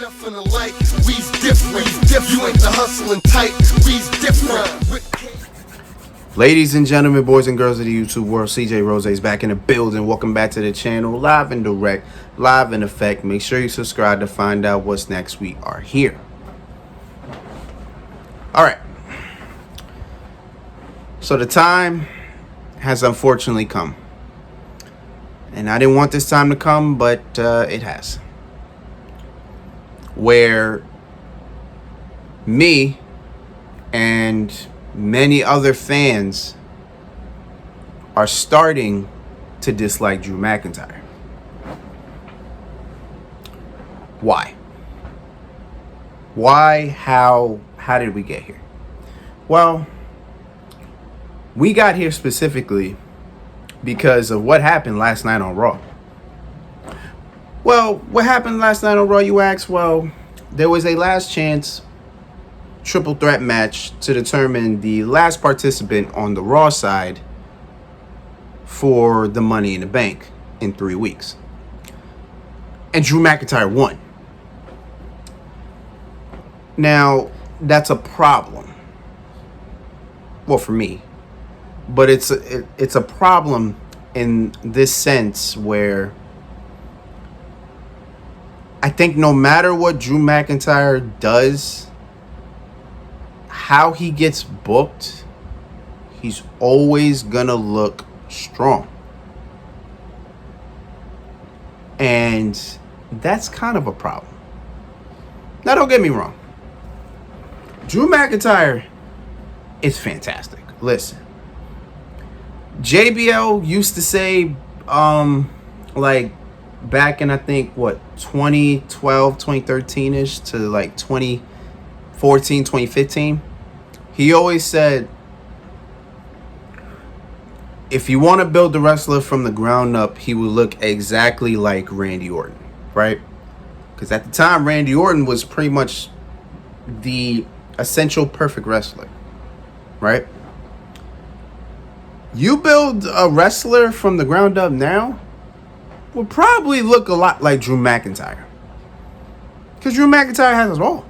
nothing alike. We's different. You ain't the hustling type. We's different. Ladies and gentlemen, boys and girls of the YouTube world, CJ Rose is back in the building. Welcome back to the channel, live and direct, live in effect. Make sure you subscribe to find out what's next. We are here. All right. So the time has unfortunately come. And I didn't want this time to come, but it has. Where me and many other fans are starting to dislike Drew McIntyre. Why? Why? How did we get here? Well, we got here specifically because of what happened last night on Raw. Well, what happened last night on Raw, you ask? Well, there was a last chance triple threat match to determine the last participant on the Raw side for the Money in the Bank in 3 weeks. And Drew McIntyre won. Now, that's a problem. Well, for me. But it's a problem in this sense where I think no matter what Drew McIntyre does, how he gets booked, he's always gonna look strong. And that's kind of a problem. Now, don't get me wrong. Drew McIntyre is fantastic. Listen. JBL used to say, like back in, I think, 2012, 2013-ish to like 2014, 2015, he always said, if you want to build the wrestler from the ground up, he would look exactly like Randy Orton, right? Because at the time, Randy Orton was pretty much the essential perfect wrestler, right? You build a wrestler from the ground up now, will probably look a lot like Drew McIntyre. Because Drew McIntyre has it all.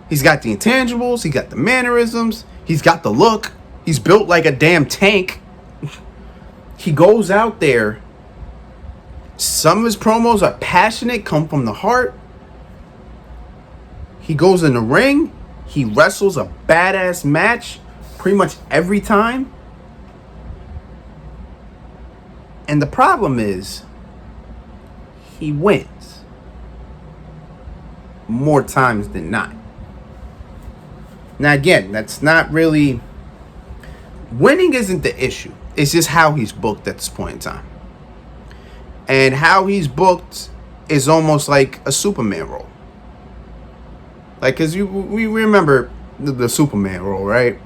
He's got the intangibles, he got the mannerisms, he's got the look, he's built like a damn tank. He goes out there, some of his promos are passionate, come from the heart. He goes in the ring, he wrestles a badass match pretty much every time. And the problem is, he wins more times than not. Now, again, that's not really... Winning isn't the issue. It's just how he's booked at this point in time. And how he's booked is almost like a Superman role. Like, because we remember the Superman role, right?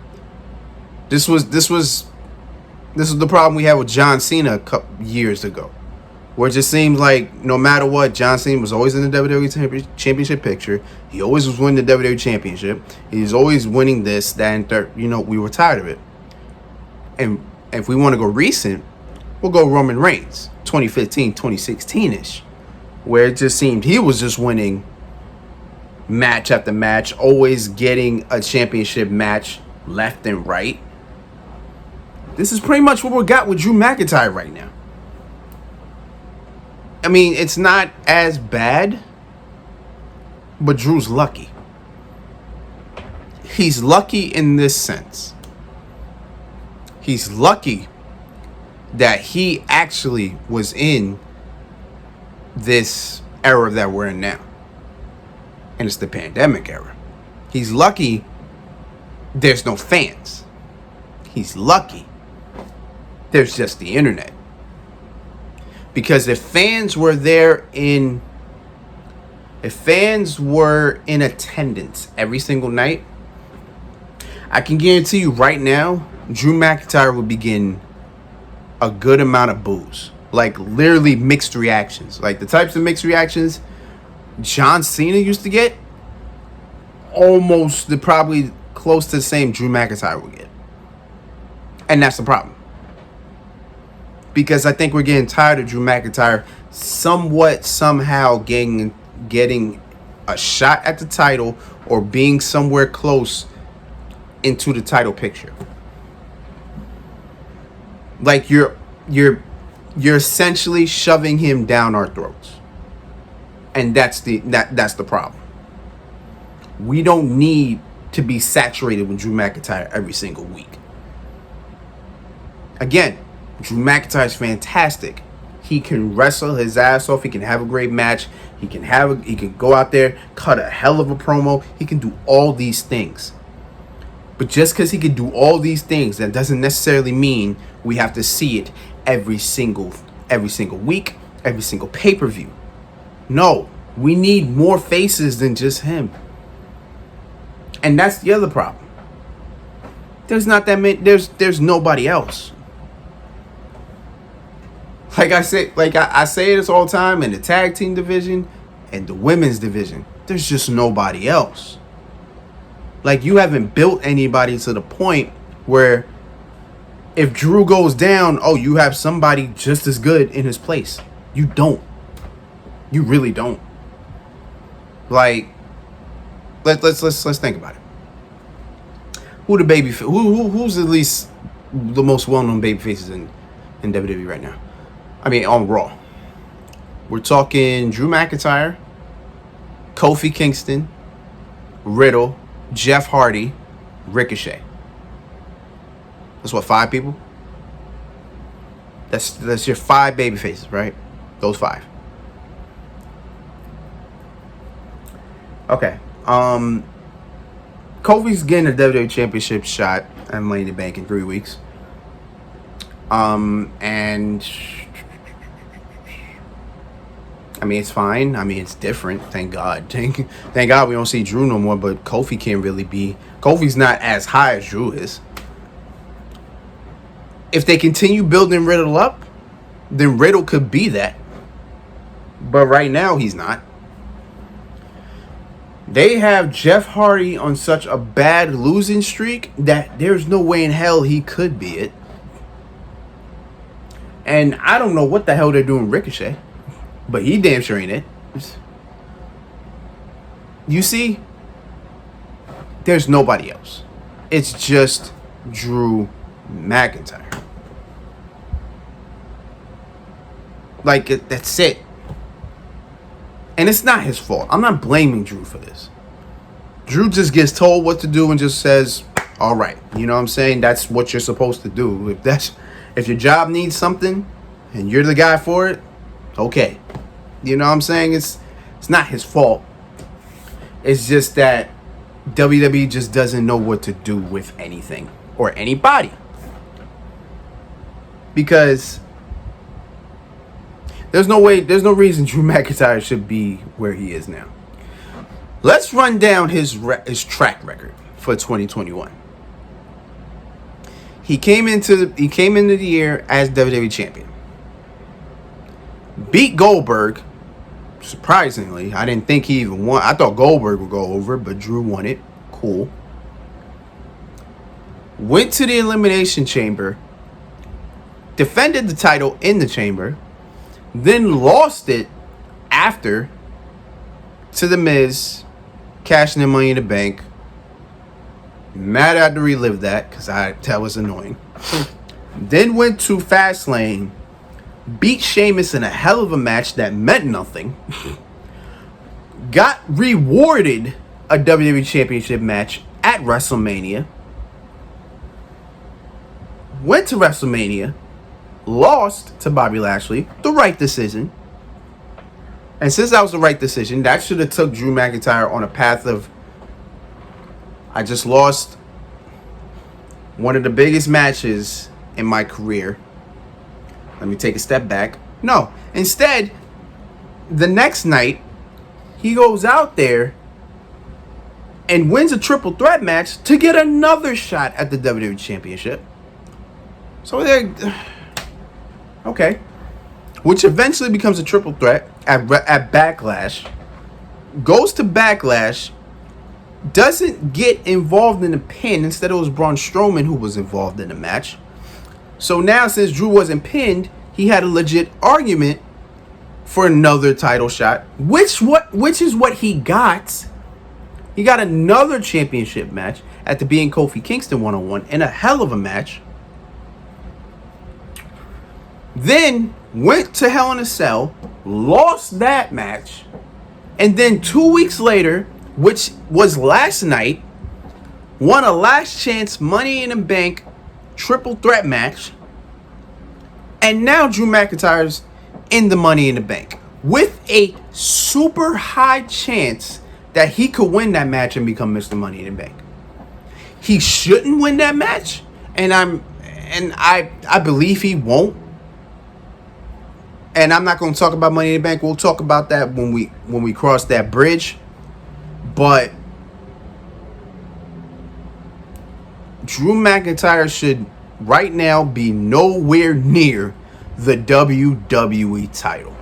This was the problem we had with John Cena a couple years ago, where it just seemed like no matter what, John Cena was always in the WWE Championship picture. He always was winning the WWE Championship. He was always winning this, that, and third. You know, we were tired of it. And if we want to go recent, we'll go Roman Reigns, 2015, 2016-ish, where it just seemed he was just winning match after match, always getting a championship match left and right. This is pretty much what we got with Drew McIntyre right now. I mean, it's not as bad, but Drew's lucky. He's lucky in this sense. He's lucky that he actually was in this era that we're in now. And it's the pandemic era. He's lucky there's no fans. He's lucky there's just the internet. Because if fans were in attendance every single night, I can guarantee you right now, Drew McIntyre would be getting a good amount of boos. Like, literally mixed reactions. Like, the types of mixed reactions John Cena used to get, probably close to the same Drew McIntyre would get. And that's the problem. Because I think we're getting tired of Drew McIntyre somehow getting a shot at the title or being somewhere close into the title picture. Like you're essentially shoving him down our throats. And that's the problem. We don't need to be saturated with Drew McIntyre every single week. Again, Drew McIntyre is fantastic. He can wrestle his ass off. He can have a great match. He can go out there, cut a hell of a promo. He can do all these things. But just because he can do all these things, that doesn't necessarily mean we have to see it every single week, every single pay-per-view. No, we need more faces than just him. And that's the other problem. There's not that many. There's nobody else. Like I say, I say this all the time, in the tag team division and the women's division, there's just nobody else. Like, you haven't built anybody to the point where if Drew goes down, oh, you have somebody just as good in his place. You don't. You really don't. Like, let's think about it. Who's at least the most well-known baby faces in WWE right now? I mean, on Raw. We're talking Drew McIntyre, Kofi Kingston, Riddle, Jeff Hardy, Ricochet. That's what, 5 people? That's your 5 baby faces, right? Those 5. Okay. Kofi's getting a WWE Championship shot at Money in the Bank in 3 weeks. And I mean, it's fine. I mean, it's different. Thank God. Thank God we don't see Drew no more. But Kofi can't really be. Kofi's not as high as Drew is. If they continue building Riddle up, then Riddle could be that. But right now, he's not. They have Jeff Hardy on such a bad losing streak that there's no way in hell he could be it. And I don't know what the hell they're doing Ricochet. But he damn sure ain't it. You see? There's nobody else. It's just Drew McIntyre. Like, that's it. And it's not his fault. I'm not blaming Drew for this. Drew just gets told what to do and just says, all right. You know what I'm saying? That's what you're supposed to do. If your job needs something and you're the guy for it, okay. You know what I'm saying? It's not his fault. It's just that WWE just doesn't know what to do with anything or anybody. Because there's no reason Drew McIntyre should be where he is now. Let's run down his track record for 2021. He came into the year as WWE champion. Beat Goldberg. Surprisingly, I didn't think he even won. I thought Goldberg would go over, but Drew won it. Cool. Went to the Elimination Chamber. Defended the title in the Chamber. Then lost it after to The Miz. Cashing in Money in the Bank. Mad I had to relive that because that was annoying. Then went to Fastlane. Beat Sheamus in a hell of a match that meant nothing. Got rewarded a WWE Championship match at WrestleMania. Went to WrestleMania. Lost to Bobby Lashley. The right decision. And since that was the right decision, that should have took Drew McIntyre on a path of, I just lost one of the biggest matches in my career. Let me take a step back. No. Instead, the next night, he goes out there and wins a triple threat match to get another shot at the WWE Championship. So they're... Okay. Which eventually becomes a triple threat at Backlash. Goes to Backlash. Doesn't get involved in the pin. Instead, it was Braun Strowman who was involved in the match. So now, since Drew wasn't pinned, he had a legit argument for another title shot, which is what he got. He got another championship match after being Kofi Kingston one-on-one in a hell of a match. Then went to Hell in a Cell, lost that match, and then 2 weeks later, which was last night, won a last chance Money in the Bank triple threat match. And now Drew McIntyre's in the Money in the Bank with a super high chance that he could win that match and become Mr. Money in the Bank. He shouldn't win that match, and I believe he won't. And I'm not going to talk about Money in the Bank. We'll talk about that when we cross that bridge. But Drew McIntyre should right now be nowhere near the WWE title.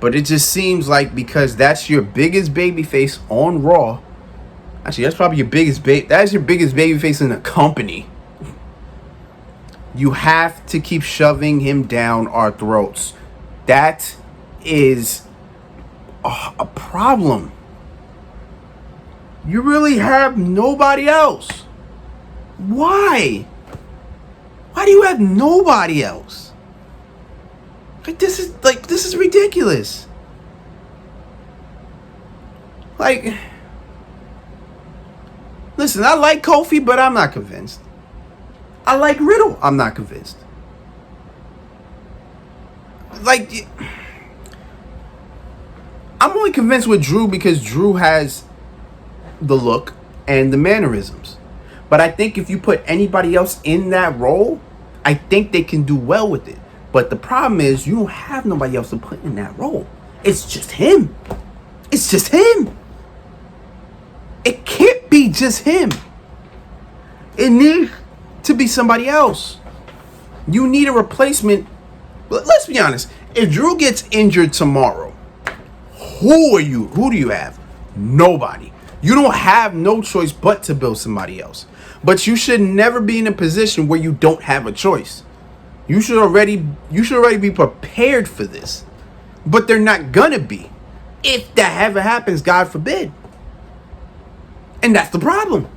But it just seems like because that's your biggest babyface on Raw. Actually, that's probably your biggest that's your biggest babyface in the company. You have to keep shoving him down our throats. That is a problem. You really have nobody else. Why? Why do you have nobody else? This is ridiculous. Listen, I like Kofi, but I'm not convinced. I like Riddle, I'm not convinced. I'm only convinced with Drew because Drew has the look and the mannerisms. But I think if you put anybody else in that role, I think they can do well with it. But the problem is you don't have nobody else to put in that role. It's just him. It's just him. It can't be just him. It needs to be somebody else. You need a replacement. Let's be honest. If Drew gets injured tomorrow, who do you have? Nobody. You don't have no choice but to build somebody else. But you should never be in a position where you don't have a choice. You should already be prepared for this. But they're not gonna be. If that ever happens, God forbid. And that's the problem.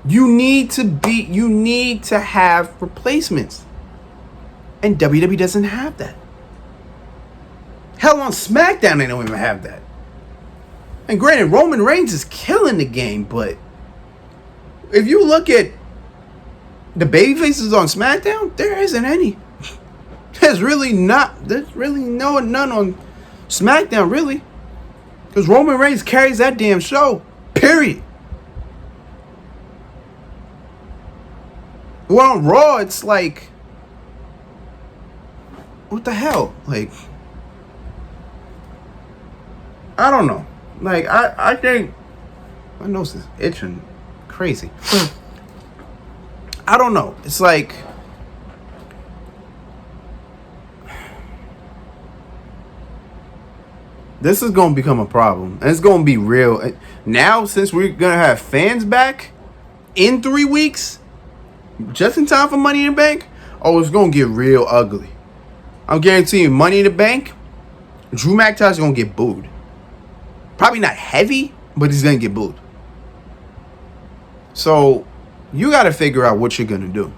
You need to have replacements. And WWE doesn't have that. Hell, on SmackDown, they don't even have that. And granted, Roman Reigns is killing the game, but if you look at the babyfaces on SmackDown, there isn't any. There's really none on SmackDown, really. Because Roman Reigns carries that damn show. Period. Well, on Raw, it's like, what the hell? Like, I don't know. Like, I think my nose is itching crazy. I don't know. It's like, this is going to become a problem. And it's going to be real. Now, since we're going to have fans back in 3 weeks, just in time for Money in the Bank, it's going to get real ugly. I'm guaranteeing you, Money in the Bank, Drew McIntyre's going to get booed. Probably not heavy, but he's going to get booed. So, you got to figure out what you're going to do.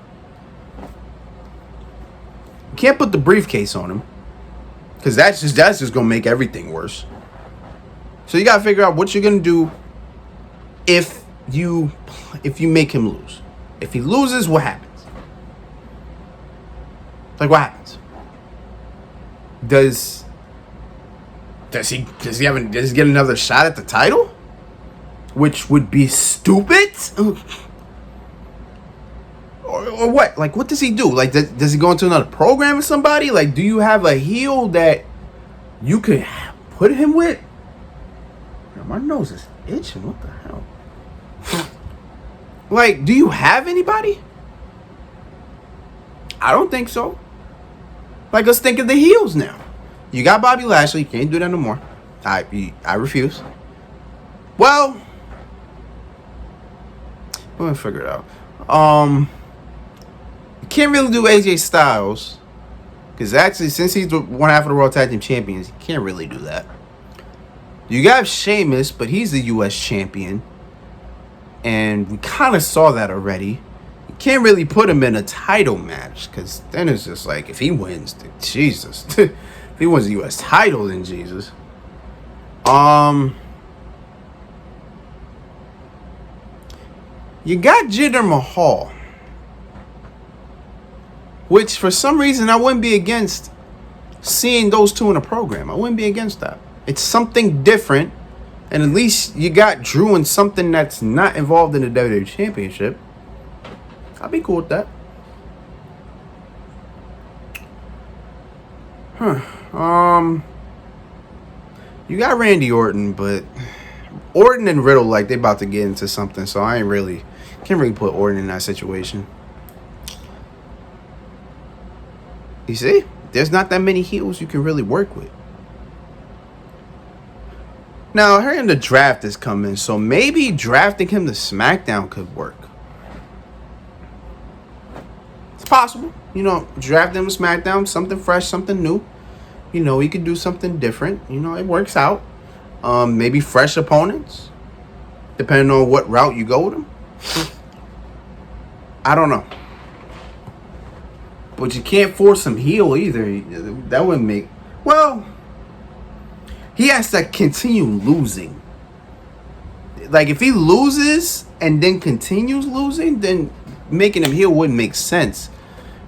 You can't put the briefcase on him, because that's just going to make everything worse. So, you got to figure out what you're going to do if you make him lose. If he loses, what happens? Like, what happens? Does he get another shot at the title? Which would be stupid? Or what? Like, what does he do? Like, does he go into another program with somebody? Like, do you have a heel that you could put him with? My nose is itching. What the hell? Like, do you have anybody? I don't think so. Like, let's think of the heels now. You got Bobby Lashley. You can't do that no more. I refuse. Well, we're gonna figure it out. You can't really do AJ Styles Because actually, since he's one half of the World Tag Team Champions, he can't really do that. You got Sheamus, but he's the U.S. champion. And we kind of saw that already. You can't really put him in a title match. Because then it's just like, if he wins, then Jesus. If he wins the U.S. title, then Jesus. You got Jinder Mahal. Which, for some reason, I wouldn't be against seeing those two in a program. I wouldn't be against that. It's something different. And at least you got Drew in something that's not involved in the WWE Championship. I'd be cool with that. You got Randy Orton, but Orton and Riddle, like, they about to get into something. So I can't really put Orton in that situation. You see? There's not that many heels you can really work with. Now, I heard the draft is coming, so maybe drafting him to SmackDown could work. It's possible. You know, draft him to SmackDown, something fresh, something new. You know, he could do something different. You know, it works out. Maybe fresh opponents, depending on what route you go with him. I don't know. But you can't force him heel either. That wouldn't make... Well, he has to continue losing. Like, if he loses and then continues losing, then making him heel wouldn't make sense.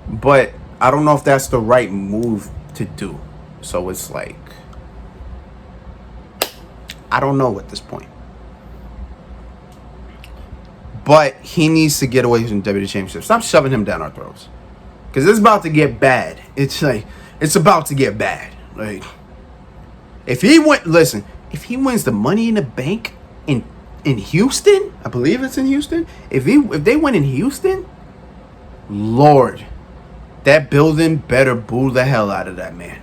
But I don't know if that's the right move to do. So it's like... I don't know at this point. But he needs to get away from the WWE Championship. Stop shoving him down our throats. Because it's about to get bad. It's like, it's about to get bad. Like, if he wins the Money in the Bank in Houston, I believe it's in Houston. If they win in Houston, Lord, that building better boo the hell out of that man.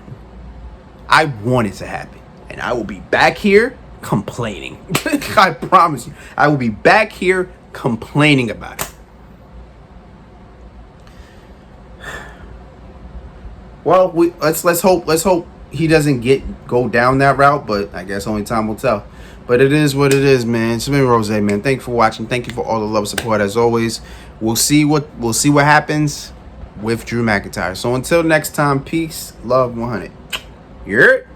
I want it to happen. And I will be back here complaining. I promise you. I will be back here complaining about it. Well, let's hope he doesn't go down that route, but I guess only time will tell. But it is what it is, man. It's been Rose, man. Thank you for watching. Thank you for all the love and support as always. We'll see what happens with Drew McIntyre. So until next time, peace, love, 100. You're it.